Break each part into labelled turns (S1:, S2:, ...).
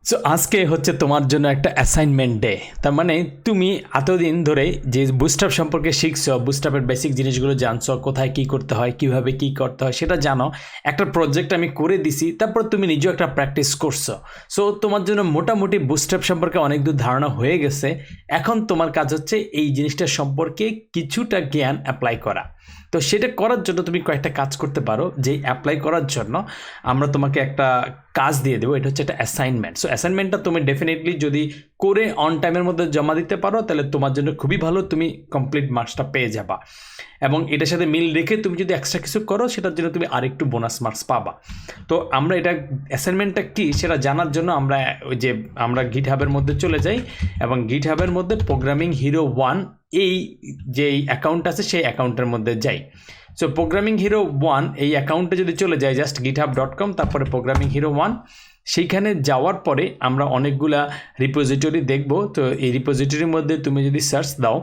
S1: So আজকে হচ্ছে তোমার জন্য একটা অ্যাসাইনমেন্ট ডে। তার মানে তুমি এতদিন ধরে যে বুস্টআপ সম্পর্কে শিখছো, বুস্টআপের বেসিক জিনিসগুলো জানছো, কোথায় কী করতে হয়, কীভাবে কী করতে হয় সেটা জানো। একটা প্রজেক্ট আমি করে দিছি, তারপর তুমি নিজেও একটা প্র্যাকটিস করছো। সো তোমার জন্য মোটামুটি বুস্টআপ সম্পর্কে অনেক দূর ধারণা হয়ে গেছে। এখন তোমার কাজ হচ্ছে এই জিনিসটা সম্পর্কে কিছুটা জ্ঞান অ্যাপ্লাই করা। তো সেটা করার জন্য তুমি কয়েকটা কাজ করতে পারো। যে অ্যাপ্লাই করার জন্য আমরা তোমাকে একটা কাজ দিয়ে দেবো, এটা হচ্ছে একটা অ্যাসাইনমেন্ট। সো অ্যাসাইনমেন্টটা তুমি ডেফিনেটলি যদি করে অন টাইমের মধ্যে জমা দিতে পারো তাহলে তোমার জন্য খুবই ভালো, তুমি কমপ্লিট মার্কসটা পেয়ে যাবা। এবং এটার সাথে মিল রেখে তুমি যদি এক্সট্রা কিছু করো সেটার জন্য তুমি আরেকটু বোনাস মার্কস পাবা। তো আমরা এটা অ্যাসাইনমেন্টটা কী সেটা জানার জন্য আমরা গিট হাবের মধ্যে চলে যাই এবং গিট হাবের মধ্যে প্রোগ্রামিং হিরো 1 এই যেই অ্যাকাউন্ট আছে সেই অ্যাকাউন্টের মধ্যে যাই। সো প্রোগ্রামিং হিরো 1 এই অ্যাকাউন্টে যদি চলে যায়, জাস্ট github.com তারপরে প্রোগ্রামিং হিরো 1, সেইখানে যাওয়ার পরে আমরা অনেকগুলা রিপোজিটরি দেখব। তো এই রিপোজিটরির মধ্যে তুমি যদি সার্চ দাও,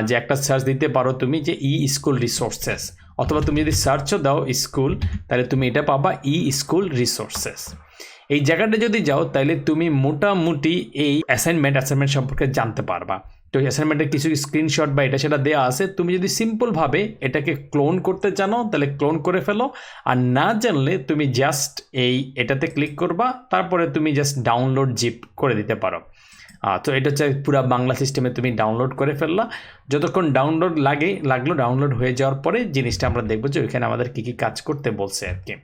S1: যে একটা সার্চ দিতে পারো তুমি যে ই স্কুল রিসোর্সেস, অথবা তুমি যদি সার্চও দাও স্কুল, তাহলে তুমি এটা পাবা ই স্কুল রিসোর্সেস। এই জায়গাটা যদি যাও তাহলে তুমি মোটামুটি এই অ্যাসাইনমেন্ট সম্পর্কে জানতে পারবা। তো অ্যাসাইনমেন্টের কিছু স্ক্রিনশট বা এটা সেটা দেওয়া আছে। তুমি যদি সিম্পলভাবে এটাকে ক্লোন করতে জানো তাহলে ক্লোন করে ফেলো, আর না জানলে তুমি জাস্ট এটাতে ক্লিক করবা, তারপরে তুমি জাস্ট ডাউনলোড জিপ করে দিতে পারো। তো এটা হচ্ছে পুরো বাংলা সিস্টেমে তুমি ডাউনলোড করে ফেললা। যতক্ষণ ডাউনলোড লাগলো, ডাউনলোড হয়ে যাওয়ার পরে জিনিসটা আমরা দেখবো যে ওইখানে আমাদের কী কী কাজ করতে বলছে আর কি।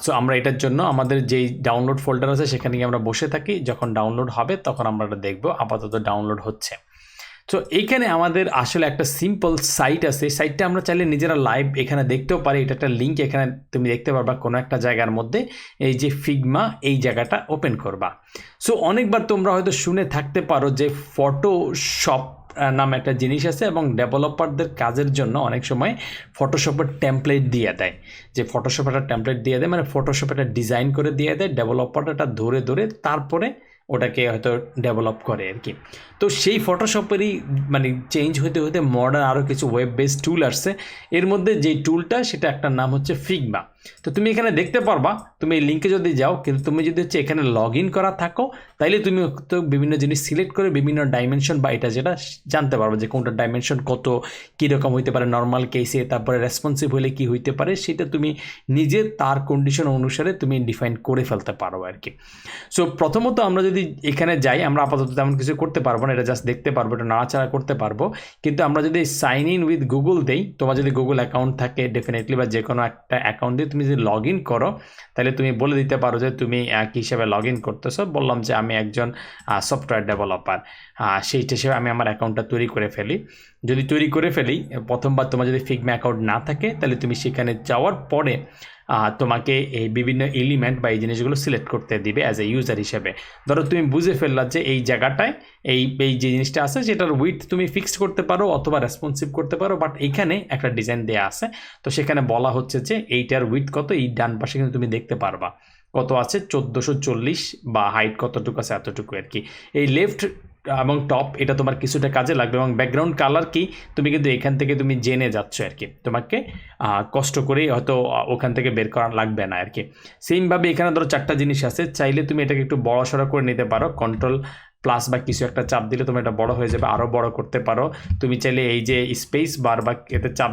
S1: সো আমরা এটার জন্য আমাদের যেই ডাউনলোড ফোল্ডার আছে সেখানে গিয়ে আমরা বসে থাকি, যখন ডাউনলোড হবে তখন আমরা এটা দেখবো। আপাতত ডাউনলোড হচ্ছে। তো এইখানে আমাদের আসলে একটা সিম্পল সাইট আছে, সাইটটা আমরা চাইলে নিজেরা লাইভ এখানে দেখতেও পারি। এটা একটা লিঙ্ক, এখানে তুমি দেখতে পারবা কোনো একটা জায়গার মধ্যে এই যে ফিগমা এই জায়গাটা ওপেন করবা। সো অনেকবার তোমরা হয়তো শুনে থাকতে পারো যে ফটোশপ নামে একটা জিনিস আছে, এবং ডেভেলপারদের কাজের জন্য অনেক সময় ফটোশপের টেমপ্লেট দিয়ে দেয়। যে ফটোশপ একটা টেমপ্লেট দিয়ে দেয়, মানে ফটোশপ একটা ডিজাইন করে দিয়ে দেয়, ডেভেলপারটা এটা ধরে ধরে তারপরে ওটাকে হয়তো ডেভেলপ করে আর কি। তো সেই ফটোশপেরই মানে চেঞ্জ হতে হতে মডার্ন আরও কিছু ওয়েব বেস টুল আসছে। এর মধ্যে যেই টুলটা সেটা একটা নাম হচ্ছে ফিগমা। তো তুমি এখানে দেখতে পারবা, তুমি এই লিঙ্কে যদি যাও, কিন্তু তুমি যদি হচ্ছে এখানে লগ ইন করা থাকো তাইলে তুমি তো বিভিন্ন জিনিস সিলেক্ট করে বিভিন্ন ডাইমেনশন বা এটা যেটা জানতে পারবো যে কোনটা ডাইমেনশন কত কীরকম হইতে পারে নর্মাল কেসে, তারপরে রেসপন্সিভ হলে কি হইতে পারে সেটা তুমি নিজে তার কন্ডিশন অনুসারে তুমি ডিফাইন করে ফেলতে পারো আর কি। সো প্রথমত আমরা যদি এখানে যাই, আমরা আপাতত তেমন কিছু করতে পারবো না, এটা জাস্ট দেখতে পারবো, এটা নাড়াচাড়া করতে পারবো। কিন্তু আমরা যদি সাইন ইন উইথ গুগল দেই, তোমার যদি গুগল অ্যাকাউন্ট থাকে ডেফিনেটলি, বা যে কোনো একটা অ্যাকাউন্ট দিয়ে তুমি যদি লগ ইন করো তাহলে তুমি বলে দিতে পারো যে তুমি কী হিসাবে লগ ইন করতেছো। বললাম যে আমি একজন সফটওয়্যার ডেভেলপার, সেই হিসেবে আমি আমার অ্যাকাউন্টটা তৈরি করে ফেলি। যদি তৈরি করে ফেলি, প্রথমবার তোমার যদি ফিগমা অ্যাকাউন্ট না থাকে তাহলে তুমি সেখানে যাওয়ার পরে তোমাকে এই বিভিন্ন এলিমেন্ট বা এই জিনিসগুলো সিলেক্ট করতে দিবে অ্যাজ এ ইউজার হিসেবে। ধরো তুমি বুঝে ফেললা যে এই জায়গাটায় এই যে জিনিসটা আছে সেটার উইথ তুমি ফিক্সড করতে পারো অথবা রেসপন্সিভ করতে পারো, বাট এইখানে একটা ডিজাইন দেওয়া আছে। তো সেখানে বলা হচ্ছে যে এইটার উইথ কত, এই ডান পাশে কিন্তু তুমি দেখতে পারবা কত আছে, 1440, বা হাইট কতটুকু আছে এতটুকু আর কি। এই লেফট এবং টপ এটা তোমার কিছুটা কাজে লাগবে, এবং ব্যাকগ্রাউন্ড কালার কি তুমি কিন্তু এখান থেকে তুমি জেনে যাচ্ছ আর কি, তোমাকে কষ্ট করে হয়তো ওখান থেকে বের করা লাগবে না আর কি। সেমভাবে এখানে ধরো 4টা জিনিস আছে, চাইলে তুমি এটাকে একটু বড় সড়ো করে নিতে পারো, কন্ট্রোল প্লাস বা কিছু একটা চাপ দিলে তুমি এটা বড় হয়ে যাবে, আরও বড় করতে পারো। তুমি চাইলে এই যে স্পেস বার বা এতে চাপ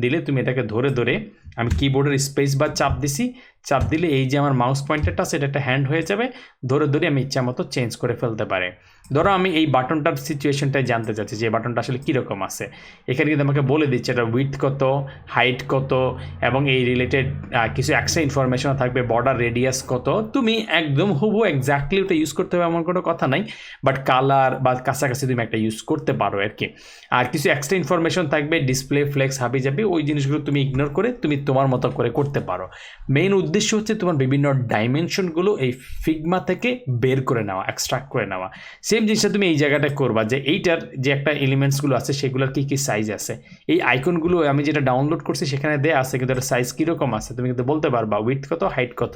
S1: দিলে তুমি এটাকে ধরে ধরে, আমি কিবোর্ডের স্পেস বার চাপ দিছি, চাপ দিলে এই যে আমার মাউস পয়েন্টারটা সেটা একটা হ্যান্ড হয়ে যাবে, ধরে ধরে আমি ইচ্ছা মতো চেঞ্জ করে ফেলতে পারে। ধরো আমি এই বাটনটার সিচুয়েশনটাই জানতে চাচ্ছি যে বাটনটা আসলে কীরকম আছে, এখানে কিন্তু আমাকে বলে দিচ্ছে এটা উইথ কত, হাইট কত, এবং এই রিলেটেড কিছু এক্সট্রা ইনফরমেশন থাকবে, বর্ডার রেডিয়াস কত। তুমি একদম হুবহু এক্স্যাক্টলি ওটা ইউজ করতে হবে এমন কোনো কথা নাই, বাট কালার বা কাছাকাছি তুমি একটা ইউজ করতে পারো আর কি। আর কিছু এক্সট্রা ইনফরমেশন থাকবে, ডিসপ্লে, ফ্লেক্স, হাবি যাবি, ওই জিনিসগুলো তুমি ইগনোর করে তুমি তোমার মতো করে করতে পারো। মেইন উদ্দেশ্য হচ্ছে তোমার বিভিন্ন ডাইমেনশনগুলো এই ফিগমা থেকে বের করে নেওয়া, এক্সট্রাক্ট করে নেওয়া। সেম জিনিসটা তুমি এই জায়গাটা করবা যে এইটার যে একটা এলিমেন্টসগুলো আছে সেগুলোর কী কী সাইজ আছে, এই আইকনগুলো আমি যেটা ডাউনলোড করছি সেখানে দেয়া আছে, কিন্তু এটার সাইজ কীরকম আছে তুমি কিন্তু বলতে পারবা, উইথ কত, হাইট কত,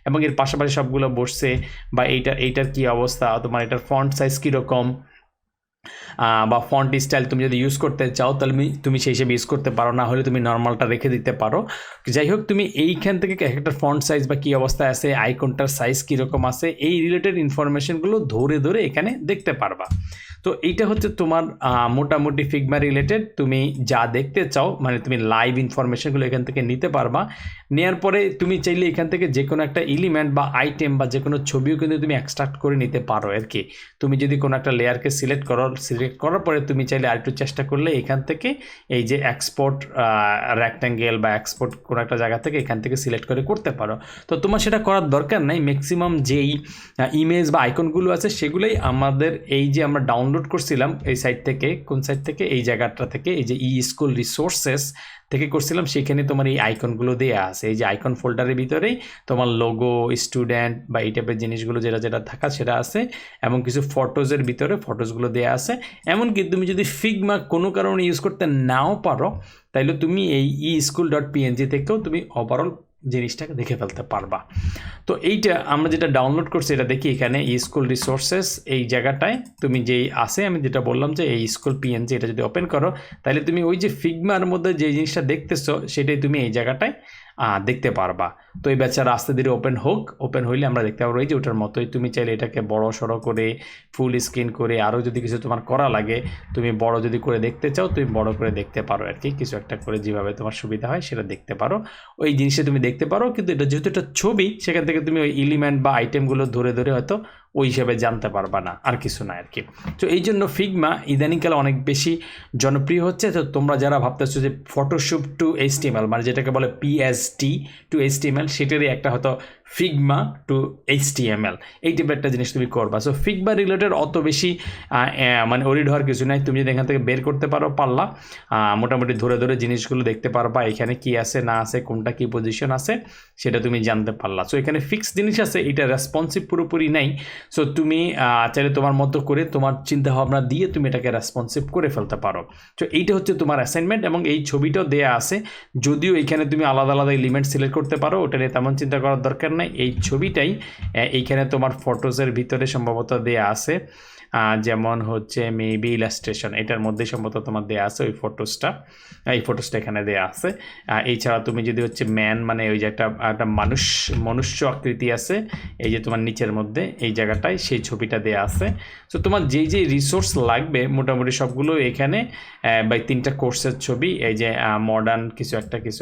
S1: এবং এর পাশাপাশি সবগুলো বসছে, বা এইটার কী অবস্থা, তোমার এটার ফন্ট সাইজ কীরকম, বা ফন্ট স্টাইল তুমি যদি ইউজ করতে চাও তাহলে তুমি সেই হিসেবে ইউজ করতে পারো, না হলে তুমি নর্মালটা রেখে দিতে পারো। যাই হোক, তুমি এইখান থেকে একটা ফন্ট সাইজ বা কী অবস্থায় আছে, আইকনটার সাইজ কীরকম আছে, এই রিলেটেড ইনফরমেশনগুলো ধরে ধরে এখানে দেখতে পারবা। তো এইটা হচ্ছে তোমার মোটামুটি ফিগমা রিলেটেড তুমি যা দেখতে চাও, মানে তুমি লাইভ ইনফরমেশনগুলো এখান থেকে নিতে পারবা। নেওয়ার পরে তুমি চাইলে এখান থেকে যে কোনো একটা এলিমেন্ট বা আইটেম বা যে কোনো ছবিও কিন্তু তুমি এক্সট্রাক্ট করে নিতে পারো আর কি। তুমি যদি কোনো একটা লেয়ারকে সিলেক্ট করার পরে তুমি চাইলে আরেকটু চেষ্টা করলে এখান থেকে এই যে এক্সপোর্ট রেক্ট্যাঙ্গেল বা এক্সপোর্ট কোনো একটা জায়গা থেকে এখান থেকে সিলেক্ট করে করতে পারো। তো তোমার সেটা করার দরকার নাই। ম্যাক্সিমাম যেই ইমেজ বা আইকনগুলো আছে সেগুলোই আমাদের এই যে আমরা ডাউনলোড করছিলাম এই সাইট থেকে, কোন সাইট থেকে, এই জায়গাটা থেকে, এই যে স্কুল রিসোর্সেস থেকে করছিলাম, সেখানে তোমার এই আইকনগুলো দেওয়া আছে। এই যে আইকন ফোল্ডারের ভিতরেই তোমার লোগো, স্টুডেন্ট বা এই টাইপের জিনিসগুলো যেটা যেটা থাকা সেটা আছে, এবং কিছু ফটোজের ভিতরে ফটোজগুলো দেওয়া আছে। এমনকি তুমি যদি ফিগমা কোনো কারণে ইউজ করতে নাও পারো তাইলে তুমি এই eschool.png থেকেও তুমি ওভারঅল জিনিসটাকে দেখে ফেলতে পারবা। তো এইটা আমরা যেটা ডাউনলোড করছি এটা দেখি এখানে স্কুল রিসোর্সেস এই জায়গাটায় তুমি যেই আছে, আমি যেটা বললাম যে এই স্কুল পিএনজি, এটা যদি ওপেন করো তাহলে তুমি ওই যে ফিগমার মধ্যে যে জিনিসটা দেখতেছো সেটাই তুমি এই জায়গাটায় দেখতে পারবা। তো এই বেচারা আস্তে ধীরে ওপেন হইলে আমরা দেখতে পারবো এই যে ওটার মতোই। তুমি চাইলে এটাকে বড় সড়ো করে ফুল স্ক্রিন করে আরও যদি কিছু তোমার করা লাগে, তুমি বড় যদি করে দেখতে চাও তুমি বড় করে দেখতে পারো আর কি, কিছু একটা করে যেভাবে তোমার সুবিধা হয় সেটা দেখতে পারো, ওই জিনিসটা তুমি দেখতে পারো। কিন্তু এটা যেহেতু একটা ছবি, সেখান থেকে তুমি ওই এলিমেন্ট বা আইটেমগুলো ধরে ধরে হয়তো ওই হিসাবে জানতে পারবা না, আর কিছু না আর কি। তো এই জন্য ফিগমা ইদানিংকালে অনেক বেশি জনপ্রিয় হচ্ছে। তো তোমরা যারা ভাবতেছো যে ফটোশপ টু HTML, মানে যেটাকে বলে PST টু HTML, সেটারই একটা হয়তো ফিগমা টু HTML, এই টাইপের একটা জিনিস তুমি করবা। সো ফিগমা রিলেটেড অত বেশি মানে ওরিড হওয়ার কিছু নাই। তুমি যদি এখান থেকে বের করতে পারলা, মোটামুটি ধরে ধরে জিনিসগুলো দেখতে পারবা, এখানে কি আছে না আছে, কোনটা কি পজিশন আছে সেটা তুমি জানতে পারলা। সো এখানে ফিক্স জিনিস আছে, এটা রেসপন্সিভ পুরোপুরি নাই। সো তুমি চাইলে তোমার মতো করে তোমার চিন্তাভাবনা দিয়ে তুমি এটাকে রেসপন্সিভ করে ফেলতে পারো। তো এইটা হচ্ছে তোমার অ্যাসাইনমেন্ট, এবং এই ছবিটাও দেয়া আছে। যদিও এখানে তুমি আলাদা আলাদা এলিমেন্ট সিলেক্ট করতে পারো, ওটা নিয়ে তেমন চিন্তা করার দরকার নাই। এই ছবিটাই এইখানে তোমার ফটোজের ভিতরে সম্ভবত দেয়া আছে, যেমন হচ্ছে মেবি ইলাস্ট্রেশন, এটার মধ্যে সম্ভবত তোমার দেয়া আছে ওই ফটোসটা, এই ফটোসটা এখানে দেয়া আছে। এছাড়া তুমি যদি হচ্ছে ম্যান, মানে ওই যে একটা মনুষ্য আকৃতি আছে এই যে তোমার নিচের মধ্যে এই জায়গাটায়, সেই ছবিটা দেয়া আছে। সো তোমার যেই যেই রিসোর্স লাগবে মোটামুটি সবগুলো এখানে, বা 3টা কোর্সের ছবি, এই যে মডার্ন কিছু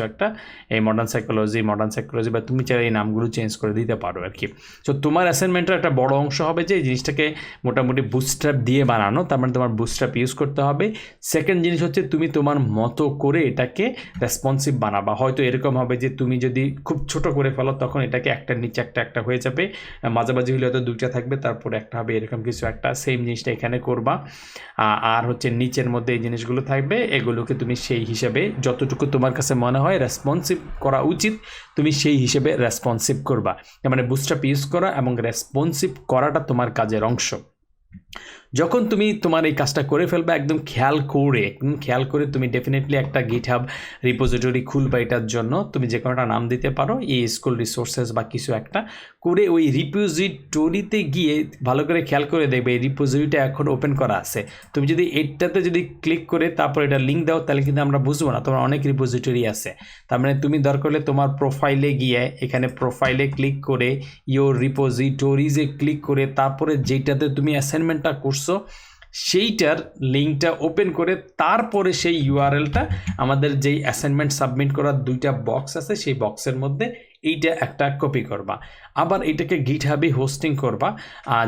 S1: একটা, এই মডার্ন সাইকোলজি বা তুমি চাইলে এই নামগুলো চেঞ্জ করে দিতে পারো আর কি। সো তোমার অ্যাসাইনমেন্টের একটা বড় অংশ হবে যে এই জিনিসটাকে মোটামুটি বুটস্ট্র্যাপ দিয়ে বানানো, তার মানে তোমার বুটস্ট্র্যাপ ইউজ করতে হবে। সেকেন্ড জিনিস হচ্ছে তুমি তোমার মতো করে এটাকে রেসপন্সিভ বানাবা। হয়তো এরকম হবে যে তুমি যদি খুব ছোট করে ফেলো তখন এটাকে একটার নিচে একটা হয়ে যাবে, মাঝামাঝি হলে হয়তো 2টা থাকবে, তারপরে একটা হবে, এরকম কিছু একটা। সেম জিনিসটা এখানে করবা। আর হচ্ছে নিচের মধ্যে এই জিনিসগুলো থাকবে, এগুলোকে তুমি সেই হিসেবে যতটুকু তোমার কাছে মনে হয় রেসপন্সিভ করা উচিত তুমি সেই হিসেবে রেসপন্সিভ করবা। মানে বুটস্ট্র্যাপ ইউজ করা এবং রেসপন্সিভ করাটা তোমার কাজের অংশ। যখন তুমি তোমার এই কাজটা করে ফেলবে একদম খেয়াল করে তুমি ডেফিনেটলি একটা গিটহাব রিপোজিটরি খুলবা। এটার জন্য তুমি যে কোনোটা নাম দিতে পারো, এই স্কুল রিসোর্সেস বা কিছু একটা করে ওই রিপোজিটরিতে গিয়ে ভালো করে খেয়াল করে দেখবে এই রিপোজিটরিটা এখন ওপেন করা আছে। তুমি যদি এটাতে যদি ক্লিক করে তারপর এটা লিঙ্ক দাও তাহলে কিন্তু আমরা বুঝবো না, তোমার অনেক রিপোজিটরি আছে। তার মানে তুমি দরকার হলে তোমার প্রোফাইলে গিয়ে এখানে প্রোফাইলে ক্লিক করে ইয়োর রিপোজিটরিজে ক্লিক করে তারপরে যেটাতে তুমি অ্যাসাইনমেন্টটা করছো সেইটার লিঙ্কটা ওপেন করে তারপরে সেই ইউআরএলটা আমাদের যেই অ্যাসাইনমেন্ট সাবমিট করার 2টা বক্স আছে সেই বক্সের মধ্যে এইটা একটা কপি করবা। আবার এটাকে গিটহাবে হোস্টিং করবা,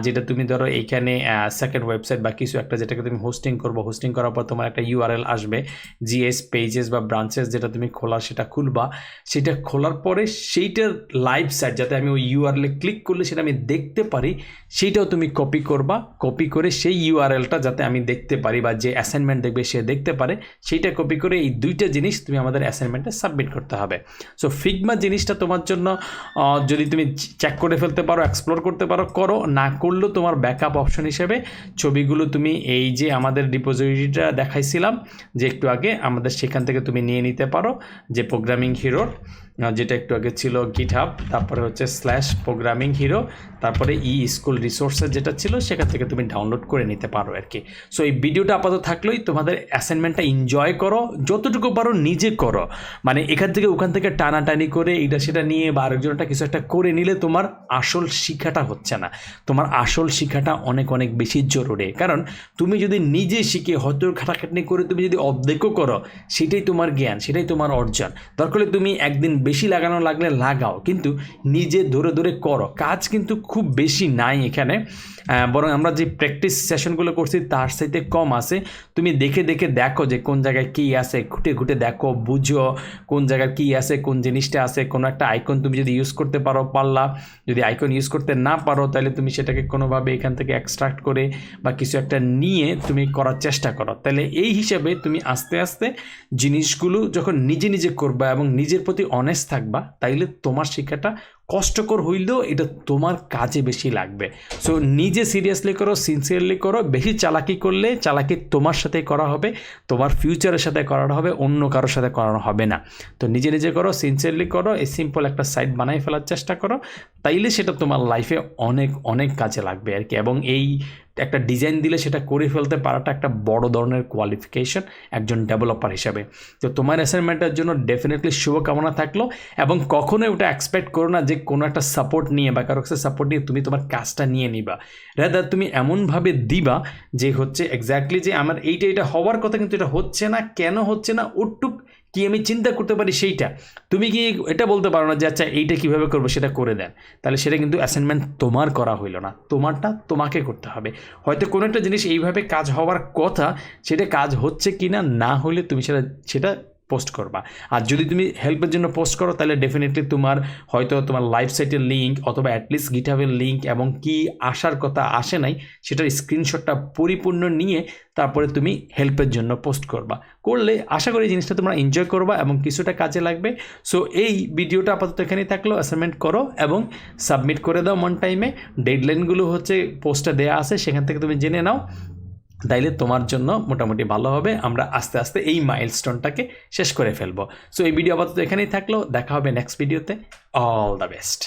S1: যেটা তুমি ধরো এইখানে সেকেন্ড ওয়েবসাইট বা কিছু একটা যেটাকে তুমি হোস্টিং করবো। হোস্টিং করার পর তোমার একটা ইউআরএল আসবে, জিএস পেজেস বা ব্রাঞ্চেস যেটা তুমি খোলার সেটা খুলবা। সেটা খোলার পরে সেইটার লাইভ সাইট যাতে আমি ওই ইউআরএলে ক্লিক করলে সেটা আমি দেখতে পারি সেইটাও তুমি কপি করবা। কপি করে সেই ইউআরএলটা যাতে আমি দেখতে পারি বা যে অ্যাসাইনমেন্ট দেখবে সে দেখতে পারে সেইটা কপি করে এই 2টা জিনিস তুমি আমাদের অ্যাসাইনমেন্টে সাবমিট করতে হবে। সো ফিগমা জিনিসটা তোমার জন্য যদি তুমি চেক করে ফেলতে পারো, এক্সপ্লোর করতে পারো, করো। না করলেও তোমার ব্যাকআপ অপশন হিসেবে ছবিগুলো তুমি এই যে আমাদের রিপোজিটরিটা দেখাইছিলাম যে একটু আগে, আমাদের সেখান থেকে তুমি নিয়ে নিতে পারো, যে প্রোগ্রামিং হিরোর যেটা একটু আগে ছিল গিটহাব, তারপরে হচ্ছে /প্রোগ্রামিং হিরো, তারপরে স্কুল রিসোর্সের যেটা ছিল সেখান থেকে তুমি ডাউনলোড করে নিতে পারো আর কি। সো এই ভিডিওটা আপাতত থাকলেই তোমাদের অ্যাসাইনমেন্টটা এনজয় করো, যতটুকু পারো নিজে করো, মানে এখান থেকে ওখান থেকে টানাটানি করে এটা সেটা নিয়ে বা আরেকজনটা কিছু একটা করে নিলে তোমার আসল শিক্ষাটা হচ্ছে না। তোমার আসল শিক্ষাটা অনেক অনেক বেশি জরুরি, কারণ তুমি যদি নিজে শিখে হয়তো খাটাখাটনি করে তুমি যদি অর্ধেকও করো, সেটাই তোমার জ্ঞান, সেটাই তোমার অর্জন। দরকার হলে তুমি একদিন বেশি লাগানো লাগলে লাগাও, কিন্তু নিজে ধরে ধরে করো। কাজ কিন্তু খুব বেশি নাই এখানে, বরং আমরা যে প্র্যাকটিস সেশনগুলো করছি তার সাথে কম আছে। তুমি দেখে দেখে দেখো যে কোন জায়গায় কী আছে, ঘুটে ঘুটে দেখো, বুঝো কোন জায়গায় কী আছে, কোন জিনিসটা আছে। কোনো একটা আইকন তুমি যদি ইউজ করতে পারো পারলা, যদি আইকন ইউজ করতে না পারো তাহলে তুমি সেটাকে কোনোভাবে এখান থেকে এক্সট্রাক্ট করে বা কিছু একটা নিয়ে তুমি করার চেষ্টা করো। তাহলে এই হিসাবে তুমি আস্তে আস্তে জিনিসগুলো যখন নিজে নিজে করবা এবং নিজের প্রতি অনেস্ট থাকবা, তাইলে তোমার শিক্ষাটা কষ্টকর হইলেও এটা তোমার কাজে বেশি লাগবে। সো নিজে সিরিয়াসলি করো, সিনসিয়ারলি করো। বেশি চালাকি করলে চালাকি তোমার সাথে করা হবে, তোমার ফিউচারের সাথে করানো হবে, অন্য কারোর সাথে করানো হবে না। তো নিজে নিজে করো, সিনসিয়ারলি করো, এই সিম্পল একটা সাইট বানাই ফেলার চেষ্টা করো, তাইলে সেটা তোমার লাইফে অনেক অনেক কাজে লাগবে আর কি। এবং এই একটা ডিজাইন দিলে সেটা করে ফেলতে পারাটা একটা বড় ধরনের কোয়ালিফিকেশন একজন ডেভেলপার হিসাবে। তো তোমার অ্যাসাইনমেন্টের জন্য ডেফিনেটলি শুভকামনা থাকলো, এবং কখনোই ওটা এক্সপেক্ট করো না যে কোনো একটা সাপোর্ট নিয়ে বা কারো কাছে সাপোর্ট নিয়ে তুমি তোমার কাজটা নিয়ে নিবা। রাদার তুমি এমনভাবে দিবা যে হচ্ছে এক্স্যাক্টলি যে আমার এইটা হওয়ার কথা কিন্তু এটা হচ্ছে না, কেন হচ্ছে না ওটুক কি আমি চিন্তা করতে পারি সেইটা। তুমি কি এটা বলতে পারো না যে আচ্ছা এইটা কীভাবে করবো সেটা করে দেন, তাহলে সেটা কিন্তু অ্যাসাইনমেন্ট তোমার করা হইলো না, তোমারটা তোমাকে করতে হবে। হয়তো কোনো একটা জিনিস এইভাবে কাজ হওয়ার কথা, সেটা কাজ হচ্ছে কি না, না হলে তুমি সেটা পোস্ট করবা। আর যদি তুমি হেল্পের জন্য পোস্ট করো তাহলে ডেফিনেটলি তোমার হয়তো তোমার লাইভ সাইটের লিঙ্ক অথবা অ্যাটলিস্ট গিটহাবের লিঙ্ক এবং কি আসার কথা আসে নাই সেটার স্ক্রিনশটটা পরিপূর্ণ নিয়ে তারপরে তুমি হেল্পের জন্য পোস্ট করবা। করলে আশা করি জিনিসটা তোমরা এনজয় করবা এবং কিছুটা কাজে লাগবে। সো এই ভিডিওটা আপাতত এখানেই থাকলো। অ্যাসাইনমেন্ট করো এবং সাবমিট করে দাও অন টাইমে। ডেডলাইনগুলো হচ্ছে পোস্টে দেওয়া আছে, সেখান থেকে তুমি জেনে নাও, তাইলে তোমার জন্য মোটামুটি ভালো হবে। আমরা আস্তে আস্তে এই মাইলস্টোনটাকে শেষ করে ফেলবো। সো এই ভিডিও আপাতত এখানেই থাকলো, দেখা হবে নেক্সট ভিডিওতে। All the best.